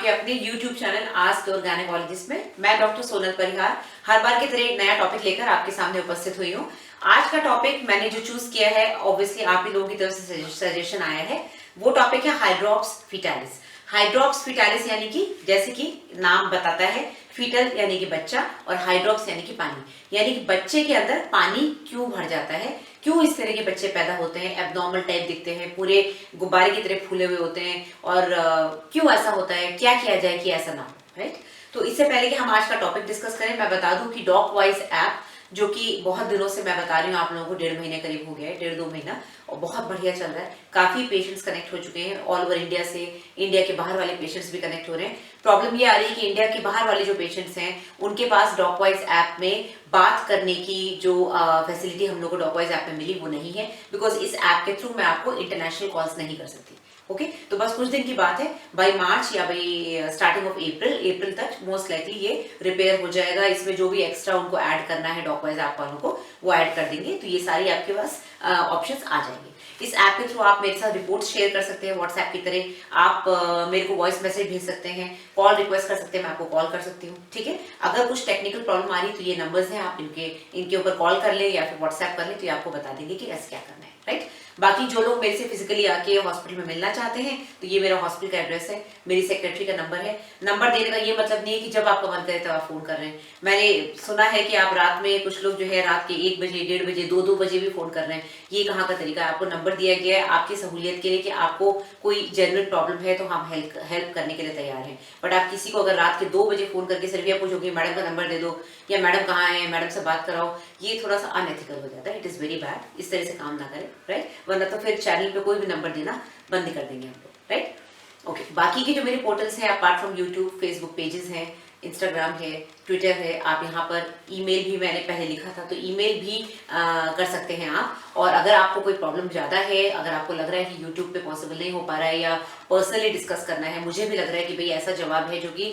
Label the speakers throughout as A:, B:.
A: आपके अपने YouTube channel ask your gynaecologist में। मैं डॉक्टर सोनल परिहार हर बार की तरह एक नया टॉपिक लेकर आपके सामने उपस्थित हुई हूँ। आज का टॉपिक मैंने जो चूज किया है, ऑब्वियसली आप ही लोगों की तरफ से सजेशन आया है। वो टॉपिक है हाइड्रॉप्स फीटालिस। हाइड्रॉप्स फीटालिस यानी कि जैसे कि नाम बताता है, फीटल यानी कि बच्चा और हाइड्रॉप्स यानी कि पानी, यानी कि बच्चे के अंदर पानी क्यों भर जाता है, क्यों इस तरह के बच्चे पैदा होते हैं, एब्नॉर्मल टाइप दिखते हैं, पूरे गुब्बारे की तरह फूले हुए होते हैं, और क्यों ऐसा होता है, क्या किया जाए कि ऐसा ना हो, राइट। तो इससे पहले कि हम आज का टॉपिक डिस्कस करें, मैं बता दूं कि डॉकवाइज ऐप, जो कि बहुत दिनों से मैं बता रही हूँ आप लोगों को, 1.5 महीने करीब हो गया है, 1.5-2 महीना, और बहुत बढ़िया चल रहा है। काफी पेशेंट्स कनेक्ट हो चुके हैं ऑल ओवर इंडिया से, इंडिया के बाहर वाले पेशेंट्स भी कनेक्ट हो रहे हैं। प्रॉब्लम ये आ रही है कि इंडिया के बाहर वाले जो पेशेंट्स हैं उनके पास डॉकवाइज ऐप में बात करने की जो फैसिलिटी हम लोग को डॉकवाइज ऐप में मिली वो नहीं है, बिकॉज इस ऐप के थ्रू मैं आपको इंटरनेशनल कॉल्स नहीं कर सकती। ओके तो बस कुछ दिन की बात है, बाय मार्च या बाय स्टार्टिंग ऑफ अप्रैल तक मोस्ट लाइकली ये रिपेयर हो जाएगा। इसमें जो भी एक्स्ट्रा उनको ऐड करना है डॉकवाइज ऐप वालों को वो ऐड कर देंगे, तो ये सारी आपके पास ऑप्शंस आ जाएंगे। इस ऐप के थ्रू आप मेरे साथ रिपोर्ट शेयर कर सकते हैं व्हाट्सएप की तरह। आप मेरे को वॉइस मैसेज भेज सकते हैं, कॉल रिक्वेस्ट कर सकते हैं, मैं आपको कॉल कर सकती हूँ, ठीक है। अगर कुछ टेक्निकल प्रॉब्लम आ रही है तो ये नंबर्स हैं, आप इनके ऊपर कॉल कर ले या फिर व्हाट्सएप कर ले, तो ये आपको बता देंगे कि ऐसे क्या करना है, राइट। बाकी जो लोग मेरे से फिजिकली आके हॉस्पिटल में मिलना चाहते हैं तो ये मेरा हॉस्पिटल का एड्रेस है, मेरी सेक्रेटरी का नंबर है। नंबर देने का ये मतलब नहीं है कि जब आपका मन करे तब आप फोन कर रहे हैं। मैंने सुना है कि आप रात में, कुछ लोग जो है रात के 1 बजे, 1:30 बजे, 2-2 बजे भी फोन कर रहे हैं। ये कहाँ का तरीका है? आपको नंबर दिया गया है आपकी सहूलियत के लिए कि आपको कोई जेन्युइन प्रॉब्लम है तो हम हेल्प करने के लिए तैयार हैं। बट आप किसी को अगर रात के 2 बजे फोन करके सिर्फ ये पूछोगे मैडम का नंबर दे दो या मैडम कहाँ है, मैडम से बात कराओ, ये थोड़ा सा अनएथिकल हो जाता है। It is very bad. इस तरह से काम ना करें, राइट, वरना तो फिर चैनल पे कोई भी नंबर देना बंद कर देंगे हम लोग, राइट। ओके बाकी के जो मेरे पोर्टल्स हैं, apart from YouTube, Facebook pages हैं, इंस्टाग्राम है, ट्विटर है, आप यहाँ पर ईमेल भी मैंने पहले लिखा था तो ईमेल भी कर सकते हैं आप। और अगर आपको कोई प्रॉब्लम ज़्यादा है, अगर आपको लग रहा है कि यूट्यूब पे पॉसिबल नहीं हो पा रहा है या पर्सनली डिस्कस करना है, मुझे भी लग रहा है कि भाई ऐसा जवाब है जो कि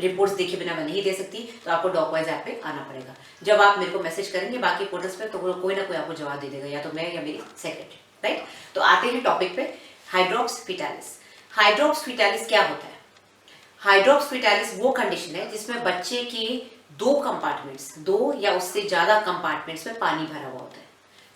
A: रिपोर्ट्स देखे बिना मैं नहीं दे सकती, तो आपको डॉकवाइज ऐप पे आना पड़ेगा। जब आप मेरे को मैसेज करेंगे बाकी पोर्टल्स पे तो कोई ना कोई आपको जवाब दे देगा, या तो मैं या मेरी सेक्रेटरी, राइट। तो आते हैं टॉपिक पे, हाइड्रॉप्स फीटालिस। हाइड्रॉप्स फीटालिस क्या होता है? हाइड्रॉप्स फीटालिस वो कंडीशन है जिसमें बच्चे के 2 कंपार्टमेंट्स, 2 या उससे ज्यादा कंपार्टमेंट्स में पानी भरा हुआ होता है।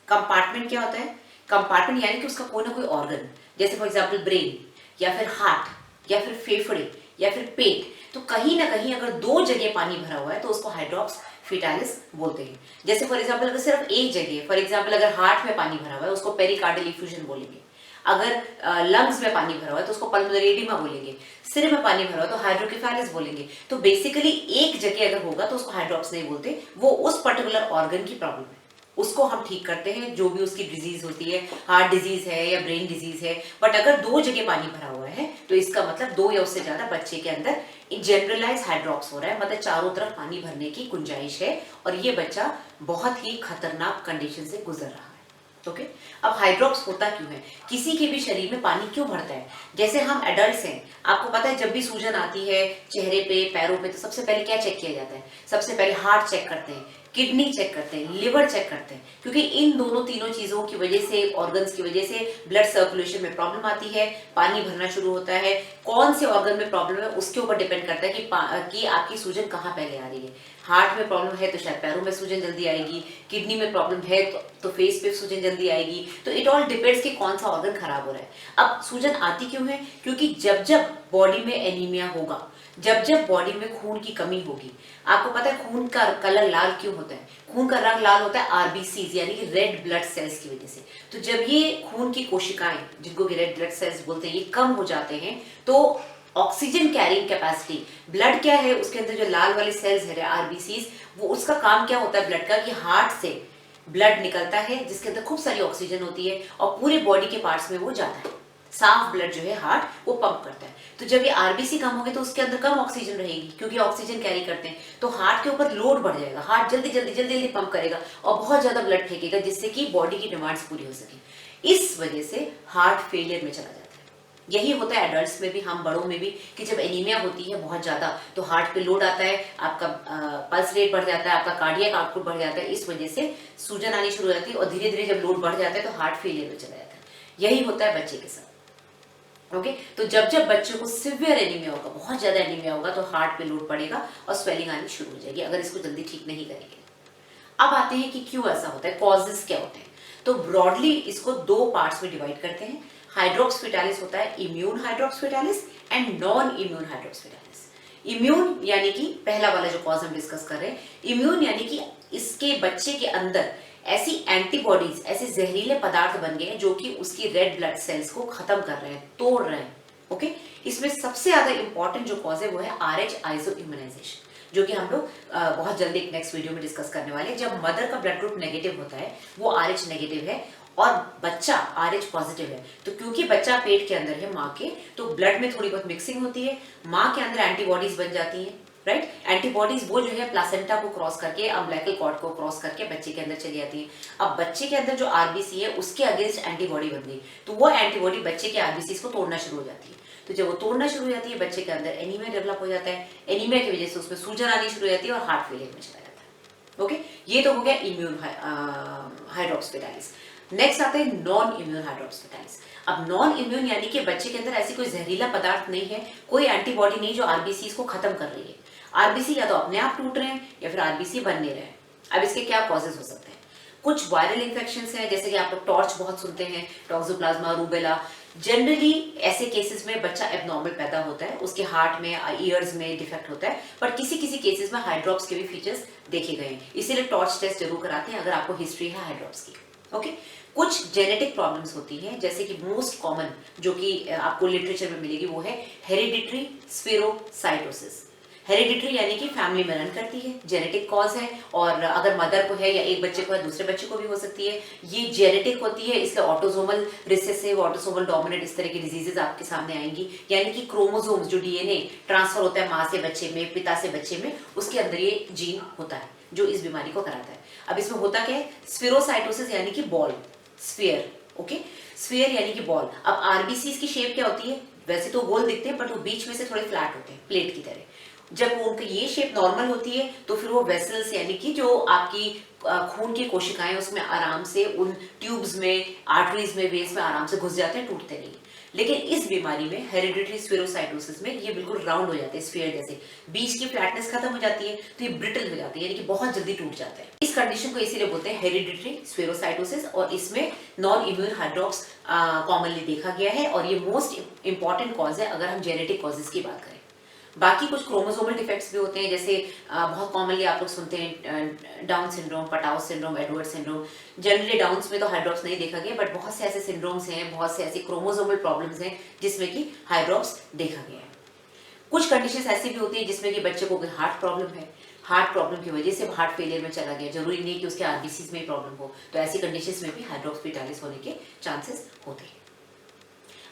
A: कंपार्टमेंट क्या होता है? कंपार्टमेंट यानी कि उसका कोई ना कोई ऑर्गन, जैसे फॉर एग्जांपल ब्रेन या फिर हार्ट या फिर फेफड़े या फिर पेट, तो कहीं ना कहीं अगर 2 जगह पानी भरा हुआ है तो उसको हाइड्रॉप्स फीटालिस बोलते हैं। जैसे फॉर एग्जांपल अगर सिर्फ एक जगह, फॉर एग्जांपल अगर हार्ट में पानी भरा हुआ है उसको पेरिकार्डियल इफ्यूजन बोलेंगे। अगर लंग्स में पानी भरा हुआ है तो उसको पल्मोनरी एडिमा बोलेंगे। सिर में पानी भरा हुआ तो हाइड्रोकेफालिस बोलेंगे। तो बेसिकली एक जगह अगर होगा तो उसको हाइड्रॉप्स नहीं बोलते, वो उस पर्टिकुलर ऑर्गन की प्रॉब्लम है, उसको हम ठीक करते हैं, जो भी उसकी डिजीज होती है, हार्ट डिजीज है या ब्रेन डिजीज है। बट अगर 2 जगह पानी भरा हुआ है तो इसका मतलब 2 या उससे ज्यादा बच्चे के अंदर जनरलाइज हाइड्रॉप्स हो रहा है, मतलब चारों तरफ पानी भरने की गुंजाइश है और ये बच्चा बहुत ही खतरनाक कंडीशन से गुजर रहा है। ओके अब हाइड्रॉप्स होता क्यों है, किसी के भी शरीर में पानी क्यों भरता है? जैसे हम एडल्ट्स हैं, आपको पता है जब भी सूजन आती है चेहरे पे, पैरों पे, तो सबसे पहले क्या चेक किया जाता है? सबसे पहले हार्ट चेक करते हैं, किडनी चेक करते हैं, लिवर चेक करते हैं, क्योंकि इन दोनों तीनों चीजों की वजह से, ऑर्गन्स की वजह से ब्लड सर्कुलेशन में प्रॉब्लम आती है, पानी भरना शुरू होता है। कौन से ऑर्गन में प्रॉब्लम है उसके ऊपर डिपेंड करता है कि आपकी सूजन कहाँ पहले आ रही है। हार्ट में प्रॉब्लम है तो शायद पैरों में सूजन जल्दी आएगी, किडनी में प्रॉब्लम है तो फेस पे सूजन जल्दी आएगी। तो इट ऑल डिपेंड्स कि कौन सा ऑर्गन खराब हो रहा है। अब सूजन आती क्यों है? क्योंकि जब जब बॉडी में एनीमिया होगा, जब जब बॉडी में खून की कमी होगी, आपको पता है खून का कलर लाल क्यों होता है? खून का रंग लाल होता है आरबीसीज यानी कि रेड ब्लड सेल्स की वजह से। तो जब ये खून की कोशिकाएं, जिनको कि रेड ब्लड सेल्स बोलते हैं, ये कम हो जाते हैं तो ऑक्सीजन कैरिंग कैपेसिटी, ब्लड क्या है उसके अंदर जो लाल वाले सेल्स है आरबीसीज, वो उसका काम क्या होता है ब्लड का, कि हार्ट से ब्लड निकलता है जिसके अंदर खूब सारी ऑक्सीजन होती है और पूरे बॉडी के पार्ट्स में वो जाता है। साफ ब्लड जो है हार्ट वो पंप करता है। तो जब ये आरबीसी कम होगी तो उसके अंदर कम ऑक्सीजन रहेगी, क्योंकि ऑक्सीजन कैरी करते हैं, तो हार्ट के ऊपर लोड बढ़ जाएगा, हार्ट जल्दी जल्दी जल्दी जल्दी पंप करेगा और बहुत ज्यादा ब्लड फेंकेगा, जिससे कि बॉडी की डिमांड्स पूरी हो सके। इस वजह से हार्ट फेलियर में चला जाता है। यही होता है एडल्ट्स में भी, हम बड़ों में भी, कि जब एनीमिया होती है बहुत ज्यादा तो हार्ट पे लोड आता है, आपका पल्स रेट बढ़ जाता है, आपका कार्डियक आउटपुट बढ़ जाता है, इस वजह से सूजन आनी शुरू हो जाती है और धीरे धीरे जब लोड बढ़ जाता है तो हार्ट फेलियर में चला जाता है। यही होता है बच्चे के साथ। ओके तो जब जब बच्चे को सिवियर एनीमिया होगा, बहुत ज्यादा एनीमिया होगा, तो हार्ट पे लोड पड़ेगा और स्वेलिंग आनी शुरू हो जाएगी अगर इसको जल्दी ठीक नहीं करेंगे। अब आते हैं कि क्यों ऐसा होता है, कॉजेस क्या होते हैं। तो ब्रॉडली इसको दो पार्ट्स में डिवाइड करते हैं। हाइड्रोक्स फेटालिस होता है immune hydrops fetalis and non immune hydrops fetalis. Immune यानी कि पहला वाला जो कॉज हम डिस्कस कर रहे हैं, इम्यून यानी कि इसके बच्चे के अंदर ऐसी एंटीबॉडीज, ऐसे जहरीले पदार्थ बन गए हैं जो कि उसकी रेड ब्लड सेल्स को खत्म कर रहे हैं, तोड़ रहे हैं। ओके इसमें सबसे ज्यादा इंपॉर्टेंट जो कॉज है वो है RH आइसो इम्यूनाइजेशन, जो कि हम लोग बहुत जल्दी एक नेक्स्ट वीडियो में डिस्कस करने वाले हैं। जब मदर का ब्लड ग्रुप नेगेटिव होता है, वो RH नेगेटिव है और बच्चा RH पॉजिटिव है, तो क्योंकि बच्चा पेट के अंदर है माँ के, तो ब्लड में थोड़ी बहुत मिक्सिंग होती है, माँ के अंदर एंटीबॉडीज बन जाती हैं, राइट। एंटीबॉडीज वो जो है प्लासेंटा को क्रॉस करके, अम्बिलिकल कॉर्ड को क्रॉस करके बच्चे के अंदर चली जाती है। अब बच्चे के अंदर जो आरबीसी है उसके अगेंस्ट एंटीबॉडी बन गई, तो वो एंटीबॉडी बच्चे के आरबीसी को तोड़ना शुरू हो जाती है। तो जब वो तोड़ना शुरू हो जाती है, बच्चे के अंदर एनीमिया डेवलप हो जाता है। एनीमिया की वजह से उसमें सूजन आनी शुरू हो जाती है और हार्ट फेलियर में चला जाता है। ओके ये तो हो गया इम्यून हाइड्रोक्स फेटालिस। नेक्स्ट आते हैं नॉन इम्यून हाइड्रोक्स फेटालिस। अब नॉन इम्यून यानी कि बच्चे के अंदर ऐसी कोई जहरीला पदार्थ नहीं है, कोई एंटीबॉडी नहीं जो आरबीसी को खत्म कर रही है। आरबीसी या तो अपने आप टूट रहे हैं या फिर आरबीसी बन नहीं रहे हैं। अब इसके क्या कॉजेज हो सकते हैं? कुछ वायरल इन्फेक्शंस हैं, जैसे कि आप लोग टॉर्च बहुत सुनते हैं, टॉक्सोप्लाज्मा, रूबेला। जनरली ऐसे केसेस में बच्चा एबनॉर्मल पैदा होता है, उसके हार्ट में, ईयर्स में डिफेक्ट होता है, पर किसी किसी केसेस में हाइड्रॉप्स के भी फीचर्स देखे गए हैं, इसीलिए टॉर्च टेस्ट जरूर कराते हैं अगर आपको हिस्ट्री है हाइड्रॉप्स की। ओके कुछ जेनेटिक प्रॉब्लम्स होती हैं, जैसे कि मोस्ट कॉमन जो कि आपको लिटरेचर में मिलेगी वो है हेरिडिटरी स्फेरोसाइटोसिस। हेरिडिटरी यानी कि फैमिली में रन करती है, जेनेटिक कॉज है, और अगर मदर को है या एक बच्चे को है, दूसरे बच्चे को भी हो सकती है। ये जेनेटिक होती है, इसलिए ऑटोसोमल रिसेसिव, ऑटोसोमल डोमिनेंट, इस तरह की डिजीजेस आपके सामने आएंगी। यानी कि क्रोमोसोम्स जो डीएनए ट्रांसफर होता है माँ से बच्चे में, पिता से बच्चे में, उसके अंदर ये जीन होता है जो इस बीमारी को कराता है। अब इसमें होता क्या है, स्फेरोसाइटोसिस यानी कि बॉल, स्फीयर। ओके स्फीयर यानी कि बॉल। अब आरबीसी की शेप क्या होती है, वैसे तो गोल दिखते हैं, बट वो बीच में से थोड़े फ्लैट होते हैं, प्लेट की तरह। जब उनकी ये शेप नॉर्मल होती है, तो फिर वो वेसल्स यानी कि जो आपकी खून की कोशिकाएं, उसमें आराम से उन ट्यूब्स में, आर्टरीज में, वेन्स में आराम से घुस जाते हैं, टूटते नहीं। लेकिन इस बीमारी में, हेरिडिटरी स्फेरोसाइटोसिस में, ये बिल्कुल राउंड हो जाते हैं, स्फीयर जैसे, बीच की फ्लैटनेस खत्म हो जाती है, तो ये ब्रिटल हो जाते हैं, यानी कि बहुत जल्दी टूट जाते हैं। इस कंडीशन को इसीलिए बोलते हैं हेरिडिटरी स्फेरोसाइटोसिस, और इसमें नॉन इम्यून हाइड्रॉक्स कॉमनली देखा गया है, और ये मोस्ट इंपॉर्टेंट कॉज है अगर हम जेनेटिक कॉजेज की बात करें। बाकी कुछ क्रोमोसोमल डिफेक्ट्स भी होते हैं, जैसे बहुत कॉमनली आप लोग सुनते हैं down syndrome, Patau syndrome, Edward syndrome. Generally downs में तो हाइड्रॉप्स नहीं देखा गया, बट बहुत से ऐसे सिंड्रोम्स हैं, बहुत से ऐसी क्रोमोसोमल प्रॉब्लम्स हैं जिसमें कि हाइड्रॉप्स देखा गया है। कुछ कंडीशंस ऐसी भी होती है जिसमें कि बच्चे को कोई हार्ट प्रॉब्लम है, हार्ट प्रॉब्लम की वजह से हार्ट फेलियर में चला गया, जरूरी नहीं कि उसके आरबीसी में प्रॉब्लम हो, तो ऐसी कंडीशंस में भी हाइड्रॉप्स फेटालिस होने के चांसेस होते हैं।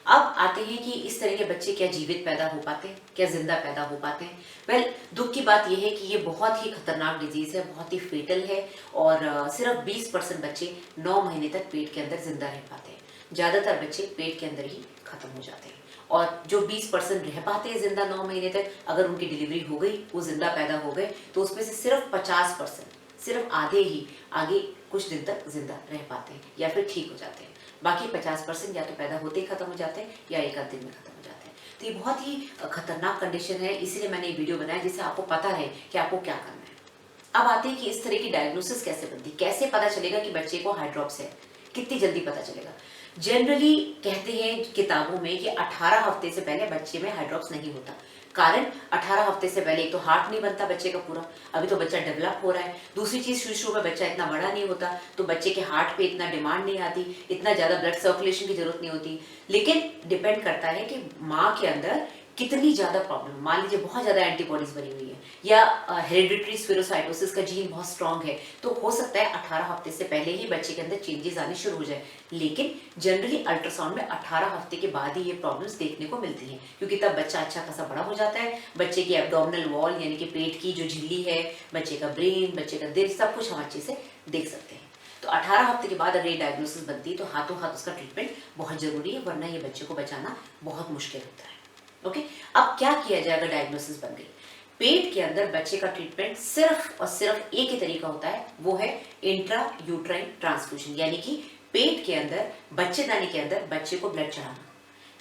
A: अब आते हैं कि इस तरह के बच्चे क्या जीवित पैदा हो पाते हैं, क्या जिंदा पैदा हो पाते हैं। वेल दुख की बात यह है कि ये बहुत ही खतरनाक डिजीज है, बहुत ही फेटल है, और सिर्फ 20% बच्चे 9 महीने तक पेट के अंदर जिंदा रह पाते हैं। ज्यादातर बच्चे पेट के अंदर ही खत्म हो जाते हैं, और जो 20% रह पाते हैं जिंदा 9 महीने तक, अगर उनकी डिलीवरी हो गई, वो जिंदा पैदा हो गए, तो उसमें से सिर्फ 50%, सिर्फ आधे ही आगे कुछ दिन तक जिंदा रह पाते हैं या फिर ठीक हो जाते हैं। बाकी 50% या तो पैदा होते ही खत्म हो जाते हैं या एक आध दिन में खत्म हो जाते हैं। तो ये बहुत ही खतरनाक कंडीशन है, इसलिए मैंने ये वीडियो बनाया जिससे आपको पता है कि आपको क्या करना है। अब आते हैं कि इस तरह की डायग्नोसिस कैसे बनती, कैसे पता चलेगा कि बच्चे को हाइड्रॉप्स है, कितनी जल्दी पता चलेगा। जनरली कहते हैं किताबों में कि 18 हफ्ते से पहले बच्चे में हाइड्रॉप्स नहीं होता। कारण 18 हफ्ते से पहले एक तो हार्ट नहीं बनता बच्चे का पूरा, अभी तो बच्चा डेवलप हो रहा है। दूसरी चीज, शुरू में बच्चा इतना बड़ा नहीं होता, तो बच्चे के हार्ट पे इतना डिमांड नहीं आती, इतना ज्यादा ब्लड सर्कुलेशन की जरूरत नहीं होती। लेकिन डिपेंड करता है कि माँ के अंदर कितनी ज्यादा प्रॉब्लम, मान लीजिए बहुत ज्यादा एंटीबॉडीज बनी हुई है, या हेरिडिटरी स्फेरोसाइटोसिस का जीन बहुत स्ट्रांग है, तो हो सकता है 18 हफ्ते से पहले ही बच्चे के अंदर चेंजेस आने शुरू हो जाए। लेकिन जनरली अल्ट्रासाउंड में 18 हफ्ते के बाद ही ये प्रॉब्लम्स देखने को मिलती हैं, क्योंकि तब बच्चा अच्छा खासा बड़ा हो जाता है। बच्चे की एब्डोमिनल वॉल यानी कि पेट की जो झिल्ली है, बच्चे का ब्रेन, बच्चे का दिल, सब कुछ हम अच्छे से देख सकते हैं। तो 18 हफ्ते के बाद अगर ये डायग्नोसिस बनती है तो हाथों हाथ उसका ट्रीटमेंट बहुत जरूरी है, वरना ये बच्चे को बचाना बहुत मुश्किल होता है। ओके अब क्या किया जाए अगर डायग्नोसिस बन गई? पेट के अंदर बच्चे का ट्रीटमेंट सिर्फ और सिर्फ एक ही तरीका होता है, वो है इंट्रा यूट्राइन ट्रांसफ्यूजन, यानी कि पेट के अंदर, बच्चेदानी के अंदर बच्चे को ब्लड चढ़ाना।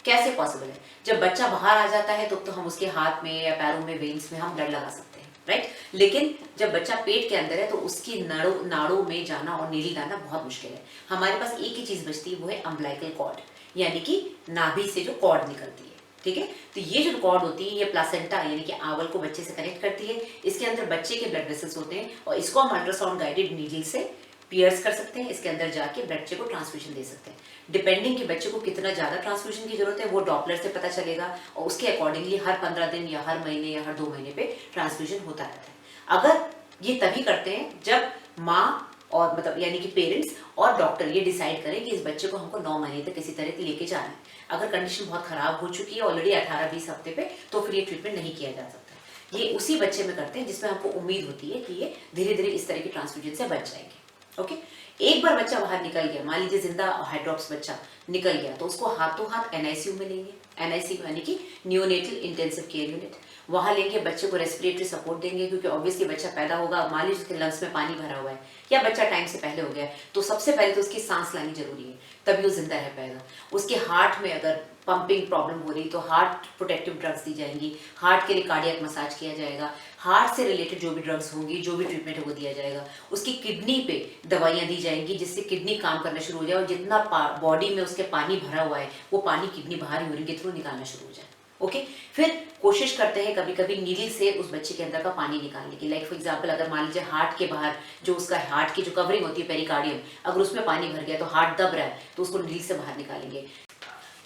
A: कैसे पॉसिबल है? जब बच्चा बाहर आ जाता है तो हम उसके हाथ में या पैरों में, वेन्स में हम ब्लड लगा सकते हैं, राइट? लेकिन जब बच्चा पेट के अंदर है तो उसकी नाड़ों में जाना और नीली लाना बहुत मुश्किल है। हमारे पास एक ही चीज बचती है, वो है अम्बिलिकल कॉर्ड, यानी कि नाभि से जो कॉर्ड निकलती है, ठीक है? तो ये जो कॉर्ड होती है ये प्लासेंटा यानी कि आवल को बच्चे से कनेक्ट करती है। इसके अंदर बच्चे के ब्लड वेसल्स होते हैं और इसको हम अल्ट्रासाउंड गाइडेड नीडल से पियर्स कर सकते हैं, इसके अंदर जाके बच्चे को ट्रांसफ्यूजन दे सकते हैं। डिपेंडिंग कि बच्चे को कितना ज्यादा ट्रांसफ्यूजन की जरूरत है वो डॉपलर से पता चलेगा और उसके अकॉर्डिंगली हर 15 दिन या हर महीने या हर 2 महीने पे ट्रांसफ्यूजन होता रहता है। अगर ये तभी करते हैं जब माँ और मतलब यानी कि पेरेंट्स और डॉक्टर ये डिसाइड करें कि इस बच्चे को हमको 9 महीने तक किसी तरह लेके जाना है। अगर कंडीशन बहुत खराब हो चुकी है ऑलरेडी 18-20 हफ्ते पे, तो फिर ये ट्रीटमेंट नहीं किया जा सकता। ये उसी बच्चे में करते हैं जिसमें हमको उम्मीद होती है कि ये धीरे धीरे इस तरह की ट्रांसफ्यूजन से बच जाएंगे। ओके, एक बार बच्चा बाहर निकल गया, मान लीजिए जिंदा हाइड्रॉप्स बच्चा निकल गया, तो उसको हाथों हाथ एनआईसीयू में लेंगे। एनआईसीयू यानी कि न्यूनेटल इंटेंसिव केयर यूनिट, वहां लेंगे, बच्चे को रेस्पिरेटरी सपोर्ट देंगे, क्योंकि ऑब्वियसली बच्चा पैदा होगा, मान लीजिए उसके लंग्स में पानी भरा हुआ है या बच्चा टाइम से पहले हो गया है, तो सबसे पहले तो उसकी सांस लानी जरूरी है, तभी वो जिंदा रह पाएगा। उसके हार्ट में अगर पंपिंग प्रॉब्लम हो रही तो हार्ट प्रोटेक्टिव ड्रग्स दी जाएंगी, हार्ट के लिए कार्डियक मसाज किया जाएगा, हार्ट से रिलेटेड जो भी ड्रग्स होंगी, जो भी ट्रीटमेंट है वो दिया जाएगा। उसकी किडनी पे दवाइयां दी जाएंगी जिससे किडनी काम करना शुरू हो जाए और जितना बॉडी में उसके पानी भरा हुआ है वो पानी किडनी बाहर यूरिन के थ्रू निकालना शुरू हो जाए। ओके, फिर कोशिश करते हैं कभी कभी नीडल से उस बच्चे के अंदर का पानी निकालने की। लाइक फॉर एग्जांपल, अगर मान लीजिए हार्ट के बाहर जो उसका हार्ट की जो कवरिंग होती है पेरिकार्डियम, अगर उसमें पानी भर गया तो हार्ट दब रहा है तो उसको नीडल से बाहर निकालेंगे।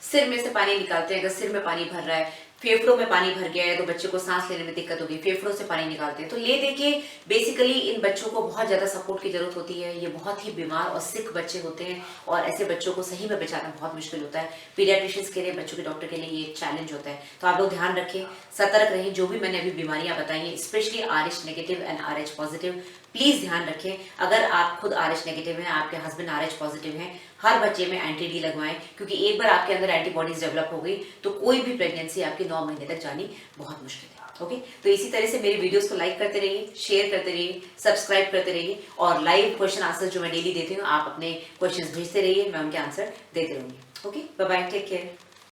A: सिर में से पानी निकालते हैं, अगर सिर में पानी भर रहा है, फेफड़ों में पानी भर गया है तो बच्चे को सांस लेने में दिक्कत होगी, फेफड़ों से पानी निकालते हैं। तो ले देखिए, बेसिकली इन बच्चों को बहुत ज्यादा सपोर्ट की जरूरत होती है। ये बहुत ही बीमार और सिक बच्चे होते हैं और ऐसे बच्चों को सही में बचाना बहुत मुश्किल होता है। पीडियाट्रिशियंस के लिए, बच्चों के डॉक्टर के लिए ये एक चैलेंज होता है। तो आप लोग ध्यान रखें, सतर्क रहें। जो भी मैंने अभी बीमारियां बताई हैं, specially RH negative and RH positive, please ध्यान रखें। अगर आप खुद RH नेगेटिव हैं, आपके हस्बैंड RH पॉजिटिव हैं, हर बच्चे में एंटी-डी लगवाएं, क्योंकि एक बार आपके अंदर एंटीबॉडीज डेवलप हो गई तो कोई भी प्रेगनेंसी आपकी 9 महीने तक जानी बहुत मुश्किल है। ओके, तो इसी तरह से मेरे वीडियोस को लाइक करते रहिए, शेयर करते रहिए, सब्सक्राइब करते रहिए और लाइव क्वेश्चन आंसर जो मैं डेली देती हूँ, आप अपने क्वेश्चंस भेजते रहिए, मैं उनके आंसर देते रहूंगी। Okay, bye bye, take care.